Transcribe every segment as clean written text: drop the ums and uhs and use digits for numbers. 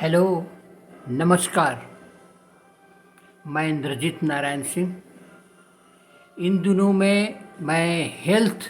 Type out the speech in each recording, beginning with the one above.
Hello, नमस्कार। मैं इंद्रजीत नारायण सिंह। इन दिनों में मैं हेल्थ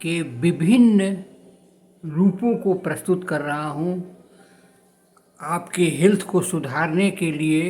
के विभिन्न रूपों को प्रस्तुत कर रहा हूँ। आपके हेल्थ को सुधारने के लिए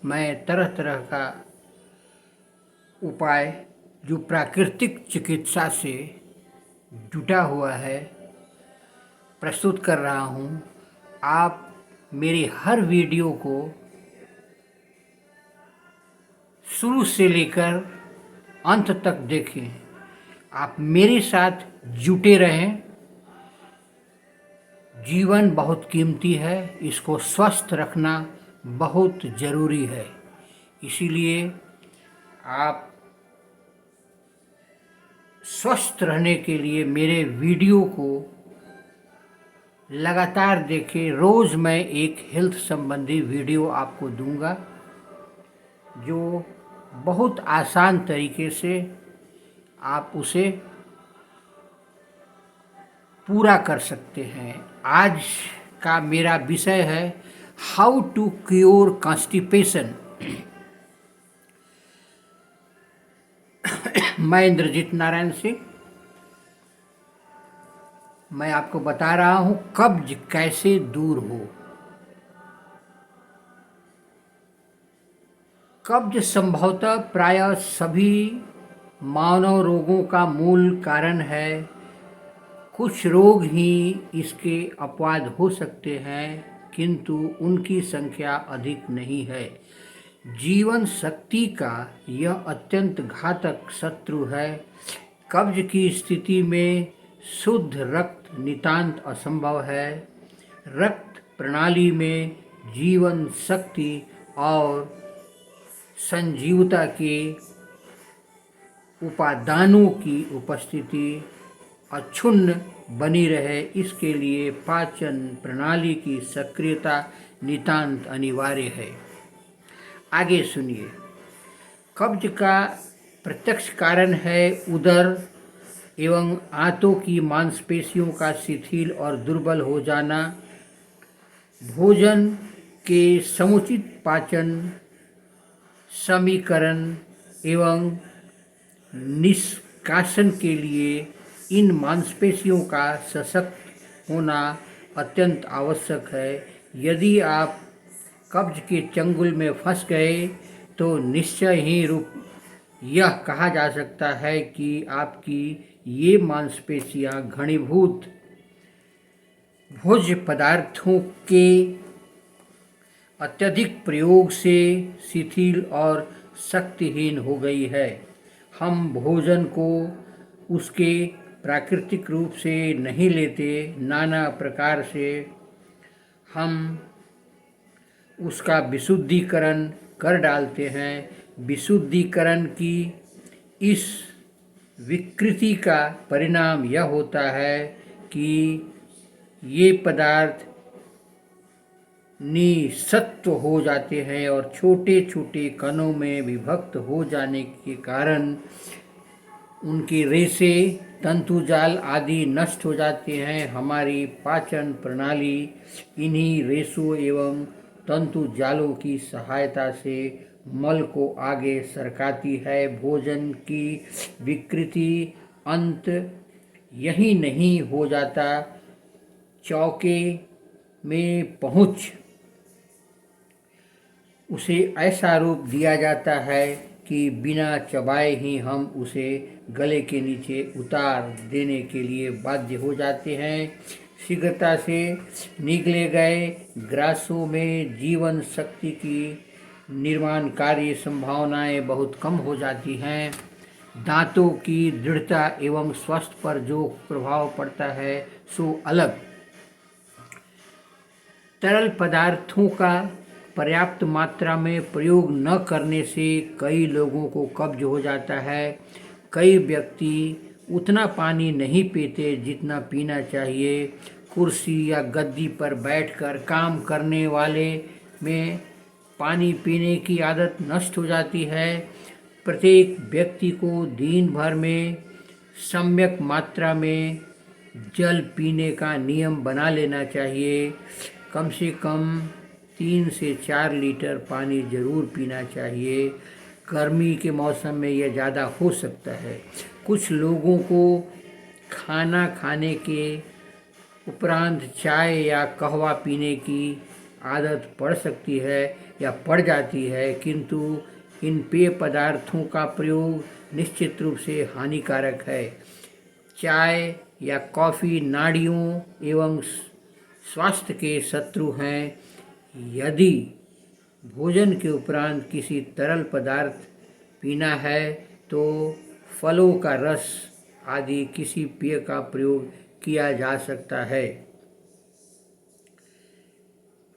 मैं तरह तरह का उपाय जो प्राकृतिक चिकित्सा से जुटा हुआ है प्रस्तुत कर रहा हूँ। आप मेरे हर वीडियो को शुरू से लेकर अंत तक देखें। आप मेरे साथ जुटे रहें। जीवन बहुत कीमती है, इसको स्वस्थ रखना बहुत ज़रूरी है। इसीलिए आप स्वस्थ रहने के लिए मेरे वीडियो को लगातार देखें। रोज़ मैं एक हेल्थ संबंधी वीडियो आपको दूंगा जो बहुत आसान तरीके से आप उसे पूरा कर सकते हैं। आज का मेरा विषय है हाउ टू क्योर कॉन्स्टिपेशन। मैं इंद्रजीत नारायण सिंह। मैं आपको बता रहा हूं कब्ज कैसे दूर हो। कब्ज संभवतः प्रायः सभी मानव रोगों का मूल कारण है। कुछ रोग ही इसके अपवाद हो सकते हैं, किंतु उनकी संख्या अधिक नहीं है। जीवन शक्ति का यह अत्यंत घातक शत्रु है। कब्ज की स्थिति में शुद्ध रक्त नितांत असंभव है। रक्त प्रणाली में जीवन शक्ति और संजीवता के उपादानों की उपस्थिति अक्षुण्ण बनी रहे, इसके लिए पाचन प्रणाली की सक्रियता नितांत अनिवार्य है। आगे सुनिए। कब्ज का प्रत्यक्ष कारण है उदर एवं आंतों की मांसपेशियों का शिथिल और दुर्बल हो जाना। भोजन के समुचित पाचन, समीकरण एवं निष्कासन के लिए इन मांसपेशियों का सशक्त होना अत्यंत आवश्यक है। यदि आप कब्ज के चंगुल में फंस गए तो निश्चय ही रूप यह कहा जा सकता है कि आपकी ये मांसपेशियां घनीभूत भोज्य पदार्थों के अत्यधिक प्रयोग से शिथिल और शक्तिहीन हो गई है। हम भोजन को उसके प्राकृतिक रूप से नहीं लेते, नाना प्रकार से हम उसका विशुद्धिकरण कर डालते हैं। विशुद्धिकरण की इस विकृति का परिणाम यह होता है कि ये पदार्थ निःसत्व हो जाते हैं और छोटे छोटे कणों में विभक्त हो जाने के कारण उनके रेशे, तंतुजाल आदि नष्ट हो जाते हैं। हमारी पाचन प्रणाली इन्हीं रेशों एवं तंतुजालों की सहायता से मल को आगे सरकाती है। भोजन की विकृति अंत यही नहीं हो जाता, चौके में पहुँच उसे ऐसा रूप दिया जाता है कि बिना चबाए ही हम उसे गले के नीचे उतार देने के लिए बाध्य हो जाते हैं। शीघ्रता से निगले गए ग्रासों में जीवन शक्ति की निर्माण कार्य संभावनाएं बहुत कम हो जाती हैं। दांतों की दृढ़ता एवं स्वास्थ्य पर जो प्रभाव पड़ता है सो अलग। तरल पदार्थों का पर्याप्त मात्रा में प्रयोग न करने से कई लोगों को कब्ज हो जाता है। कई व्यक्ति उतना पानी नहीं पीते जितना पीना चाहिए। कुर्सी या गद्दी पर बैठकर काम करने वाले में पानी पीने की आदत नष्ट हो जाती है। प्रत्येक व्यक्ति को दिन भर में सम्यक मात्रा में जल पीने का नियम बना लेना चाहिए। कम से कम 3 से 4 लीटर पानी ज़रूर पीना चाहिए। गर्मी के मौसम में यह ज़्यादा हो सकता है। कुछ लोगों को खाना खाने के उपरांत चाय या कहवा पीने की आदत पड़ सकती है या पड़ जाती है, किंतु इन पेय पदार्थों का प्रयोग निश्चित रूप से हानिकारक है। चाय या कॉफ़ी नाड़ियों एवं स्वास्थ्य के शत्रु हैं। यदि भोजन के उपरांत किसी तरल पदार्थ पीना है तो फलों का रस आदि किसी पेय का प्रयोग किया जा सकता है।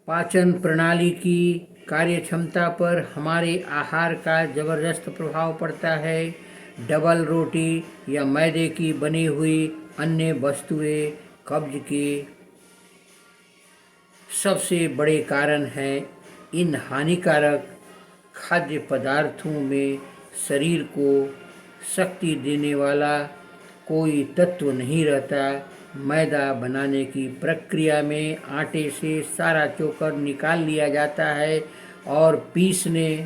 पाचन प्रणाली की कार्यक्षमता पर हमारे आहार का जबरदस्त प्रभाव पड़ता है। डबल रोटी या मैदे की बनी हुई अन्य वस्तुएं कब्ज के सबसे बड़े कारण हैं। इन हानिकारक खाद्य पदार्थों में शरीर को शक्ति देने वाला कोई तत्व नहीं रहता। मैदा बनाने की प्रक्रिया में आटे से सारा चोकर निकाल लिया जाता है और पीसने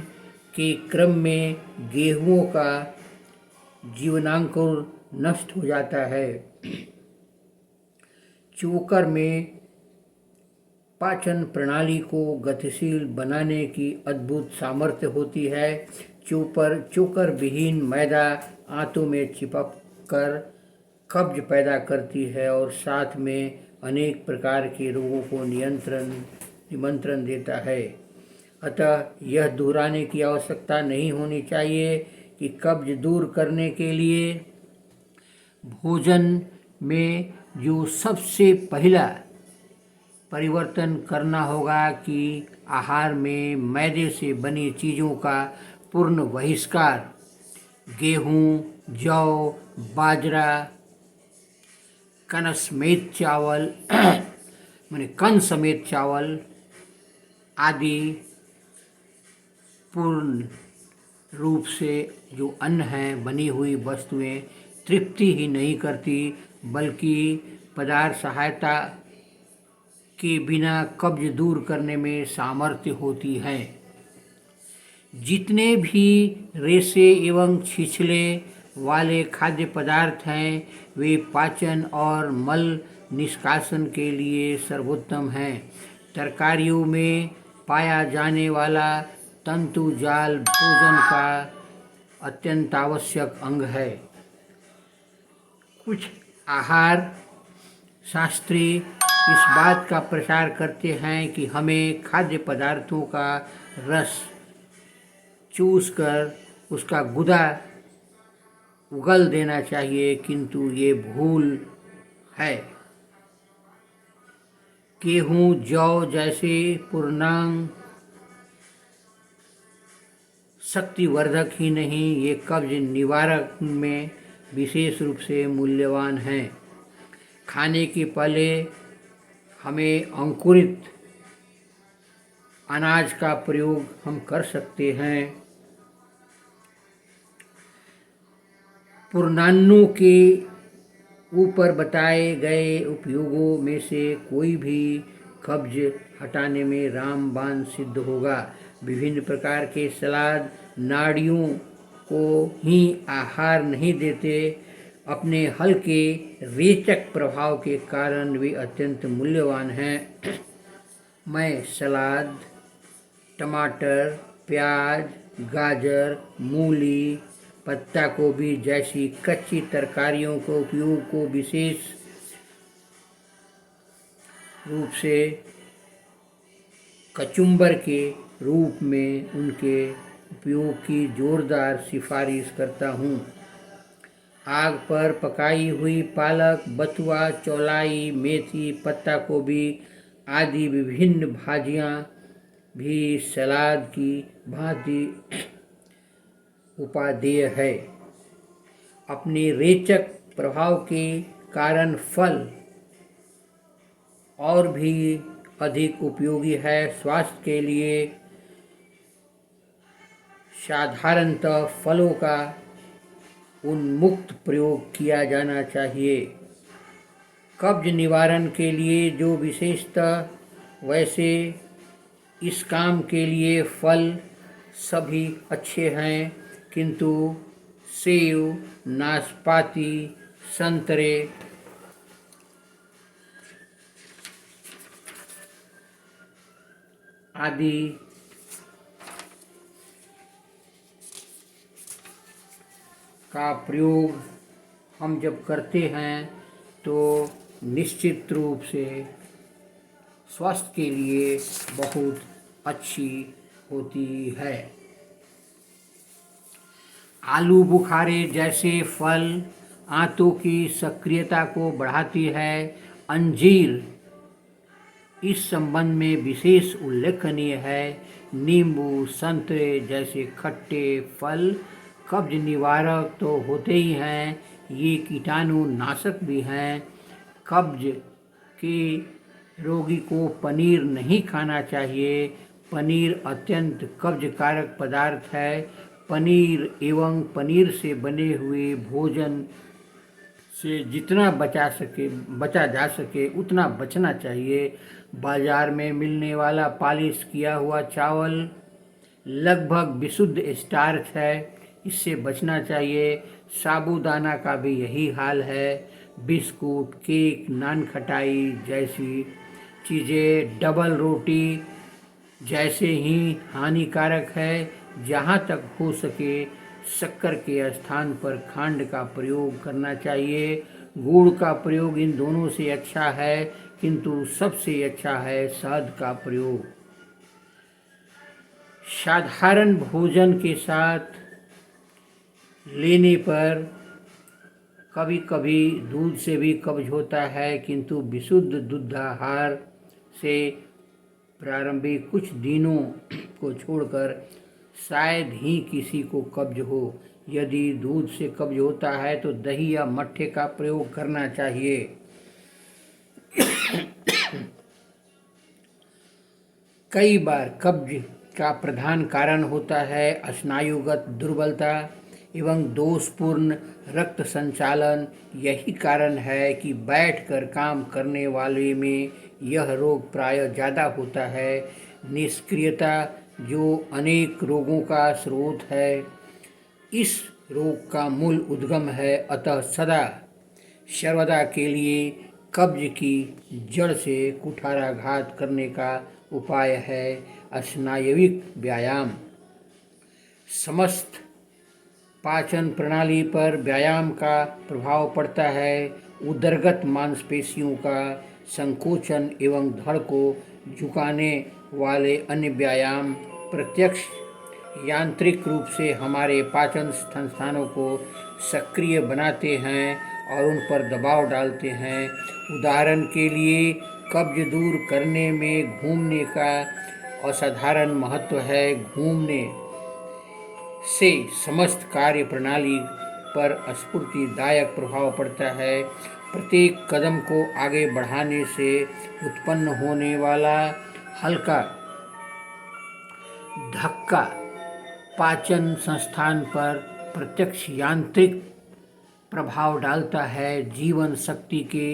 के क्रम में गेहूं का जीवनांकुर नष्ट हो जाता है। चोकर में पाचन प्रणाली को गतिशील बनाने की अद्भुत सामर्थ्य होती है। चोकर विहीन मैदा आंतों में चिपक कर कब्ज पैदा करती है और साथ में अनेक प्रकार के रोगों को निमंत्रण देता है। अतः यह दोहराने की आवश्यकता नहीं होनी चाहिए कि कब्ज दूर करने के लिए भोजन में जो सबसे पहला परिवर्तन करना होगा कि आहार में मैदे से बनी चीज़ों का पूर्ण बहिष्कार। गेहूँ, जौ, बाजरा, कण समेत चावल आदि पूर्ण रूप से जो अन्न हैं, बनी हुई वस्तुएं तृप्ति ही नहीं करती बल्कि पदार्थ सहायता के बिना कब्ज दूर करने में सामर्थ्य होती हैं। जितने भी रेशे एवं छिछले वाले खाद्य पदार्थ हैं वे पाचन और मल निष्कासन के लिए सर्वोत्तम हैं। तरकारियों में पाया जाने वाला तंतु जाल भोजन का अत्यंत आवश्यक अंग है। कुछ आहार शास्त्री इस बात का प्रचार करते हैं कि हमें खाद्य पदार्थों का रस चूसकर उसका गुदा उगल देना चाहिए, किंतु ये भूल है। गेहूँ, जौ जैसे पूर्णांग शक्तिवर्धक ही नहीं, ये कब्ज निवारक में विशेष रूप से मूल्यवान हैं। खाने के पहले हमें अंकुरित अनाज का प्रयोग हम कर सकते हैं। पूर्णान्नों के ऊपर बताए गए उपयोगों में से कोई भी कब्ज हटाने में रामबाण सिद्ध होगा। विभिन्न प्रकार के सलाद नाड़ियों को ही आहार नहीं देते, अपने हल्के रेचक प्रभाव के कारण वे अत्यंत मूल्यवान हैं। मैं सलाद, टमाटर, प्याज, गाजर, मूली, पत्ता गोभी जैसी कच्ची तरकारियों के उपयोग को विशेष रूप से कचुम्बर के रूप में उनके उपयोग की जोरदार सिफारिश करता हूँ। आग पर पकाई हुई पालक, बथुआ, चौलाई, मेथी, पत्ता गोभी आदि विभिन्न भाजियाँ भी सलाद की भांति उपादेय है। अपने रेचक प्रभाव के कारण फल और भी अधिक उपयोगी है। स्वास्थ्य के लिए साधारणतः फलों का उन्मुक्त प्रयोग किया जाना चाहिए। कब्ज निवारण के लिए जो विशेषतः वैसे इस काम के लिए फल सभी अच्छे हैं, किंतु सेव, नाशपाती, संतरे आदि का प्रयोग हम जब करते हैं तो निश्चित रूप से स्वास्थ्य के लिए बहुत अच्छी होती है। आलू बुखारे जैसे फल आंतों की सक्रियता को बढ़ाती है। अंजीर इस संबंध में विशेष उल्लेखनीय है। नींबू, संतरे जैसे खट्टे फल कब्ज निवारक तो होते ही हैं, ये कीटाणु नाशक भी हैं। कब्ज के रोगी को पनीर नहीं खाना चाहिए। पनीर अत्यंत कब्जकारक पदार्थ है। पनीर एवं पनीर से बने हुए भोजन से जितना बचा जा सके उतना बचना चाहिए। बाजार में मिलने वाला पॉलिश किया हुआ चावल लगभग विशुद्ध स्टार्च है, इससे बचना चाहिए। साबूदाना का भी यही हाल है। बिस्कुट, केक, नान खटाई जैसी चीज़ें, डबल रोटी जैसे ही हानिकारक है। जहाँ तक हो सके शक्कर के स्थान पर खंड का प्रयोग करना चाहिए। गुड़ का प्रयोग इन दोनों से अच्छा है, किंतु सबसे अच्छा है शहद का प्रयोग। साधारण भोजन के साथ लेने पर कभी कभी दूध से भी कब्ज होता है, किंतु विशुद्ध दुग्धाहार से प्रारंभिक कुछ दिनों को छोड़कर शायद ही किसी को कब्ज हो। यदि दूध से कब्ज होता है तो दही या मट्ठे का प्रयोग करना चाहिए। कई बार कब्ज का प्रधान कारण होता है स्नायुगत दुर्बलता एवं दोषपूर्ण रक्त संचालन। यही कारण है कि बैठकर काम करने वाले में यह रोग प्रायः ज़्यादा होता है। निष्क्रियता जो अनेक रोगों का स्रोत है, इस रोग का मूल उद्गम है। अतः सदा सर्वदा के लिए कब्ज की जड़ से कुठाराघात करने का उपाय है स्नायविक व्यायाम। समस्त पाचन प्रणाली पर व्यायाम का प्रभाव पड़ता है। उदरगत मांसपेशियों का संकोचन एवं धड़ को झुकाने वाले अन्य व्यायाम प्रत्यक्ष यांत्रिक रूप से हमारे पाचन संस्थानों को सक्रिय बनाते हैं और उन पर दबाव डालते हैं। उदाहरण के लिए कब्ज दूर करने में घूमने का असाधारण महत्व है। घूमने से समस्त कार्य प्रणाली पर स्फूर्तिदायक प्रभाव पड़ता है। प्रत्येक कदम को आगे बढ़ाने से उत्पन्न होने वाला हल्का धक्का पाचन संस्थान पर प्रत्यक्ष यांत्रिक प्रभाव डालता है। जीवन शक्ति के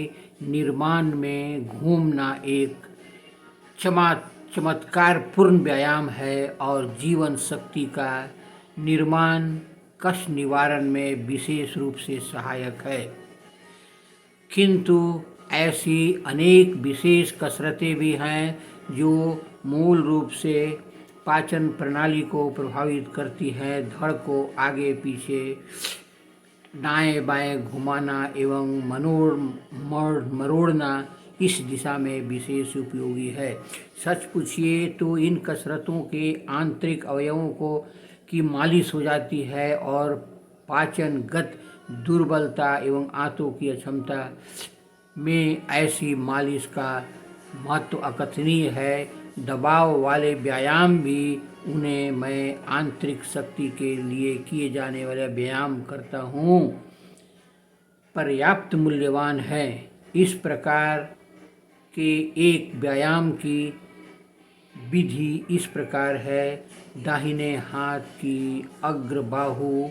निर्माण में घूमना एक चमत्कारपूर्ण व्यायाम है और जीवन शक्ति का निर्माण कष्ट निवारण में विशेष रूप से सहायक है। किंतु ऐसी अनेक विशेष कसरतें भी हैं जो मूल रूप से पाचन प्रणाली को प्रभावित करती हैं। धड़ को आगे पीछे दाएं बाएं घुमाना एवं मरोड़ना इस दिशा में विशेष उपयोगी है। सच पूछिए तो इन कसरतों के आंतरिक अवयवों को की मालिश हो जाती है और पाचनगत दुर्बलता एवं आंतों की अक्षमता में ऐसी मालिश का महत्व अकथनीय है। दबाव वाले व्यायाम भी उन्हें मैं आंतरिक शक्ति के लिए किए जाने वाले व्यायाम करता हूँ पर्याप्त मूल्यवान है। इस प्रकार के एक व्यायाम की विधि इस प्रकार है। दाहिने हाथ की अग्र बाहु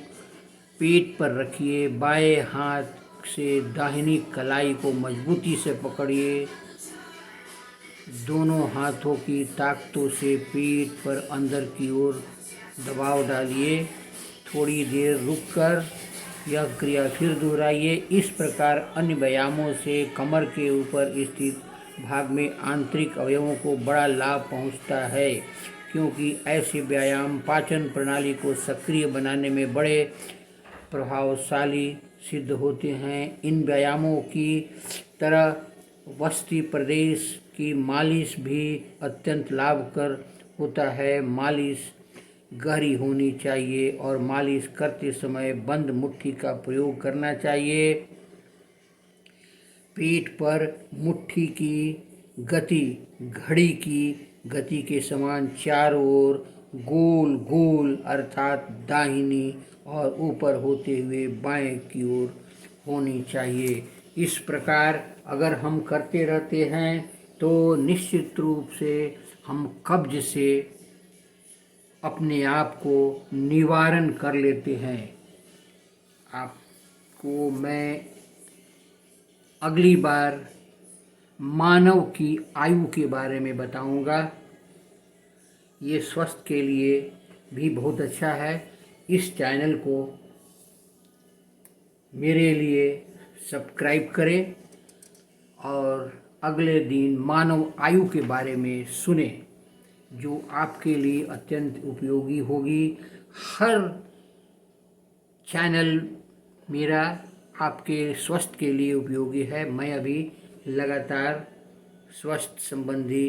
पेट पर रखिए। बाएं हाथ से दाहिनी कलाई को मजबूती से पकड़िए। दोनों हाथों की ताकतों से पीठ पर अंदर की ओर दबाव डालिए। थोड़ी देर रुककर यह क्रिया फिर दोहराइए। इस प्रकार अन्य व्यायामों से कमर के ऊपर स्थित भाग में आंतरिक अवयवों को बड़ा लाभ पहुंचता है, क्योंकि ऐसे व्यायाम पाचन प्रणाली को सक्रिय बनाने में बड़े प्रभावशाली सिद्ध होते हैं। इन व्यायामों की तरह वस्ती प्रदेश की मालिश भी अत्यंत लाभकर होता है। मालिश गहरी होनी चाहिए और मालिश करते समय बंद मुट्ठी का प्रयोग करना चाहिए। पीठ पर मुट्ठी की गति घड़ी की गति के समान चारों ओर गोल गोल अर्थात दाहिनी और ऊपर होते हुए बाएं की ओर होनी चाहिए। इस प्रकार अगर हम करते रहते हैं तो निश्चित रूप से हम कब्ज से अपने आप को निवारण कर लेते हैं। आपको मैं अगली बार मानव की आयु के बारे में बताऊंगा। ये स्वास्थ्य के लिए भी बहुत अच्छा है। इस चैनल को मेरे लिए सब्सक्राइब करें और अगले दिन मानव आयु के बारे में सुने, जो आपके लिए अत्यंत उपयोगी होगी। हर चैनल मेरा आपके स्वास्थ्य के लिए उपयोगी है। मैं अभी लगातार स्वास्थ्य संबंधी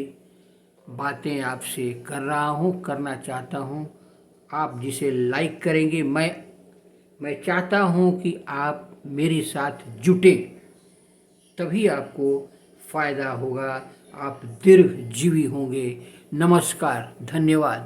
बातें आपसे कर रहा हूँ, करना चाहता हूँ। आप जिसे लाइक करेंगे, मैं चाहता हूँ कि आप मेरे साथ जुटें, तभी आपको फ़ायदा होगा, आप दीर्घजीवी होंगे। नमस्कार, धन्यवाद।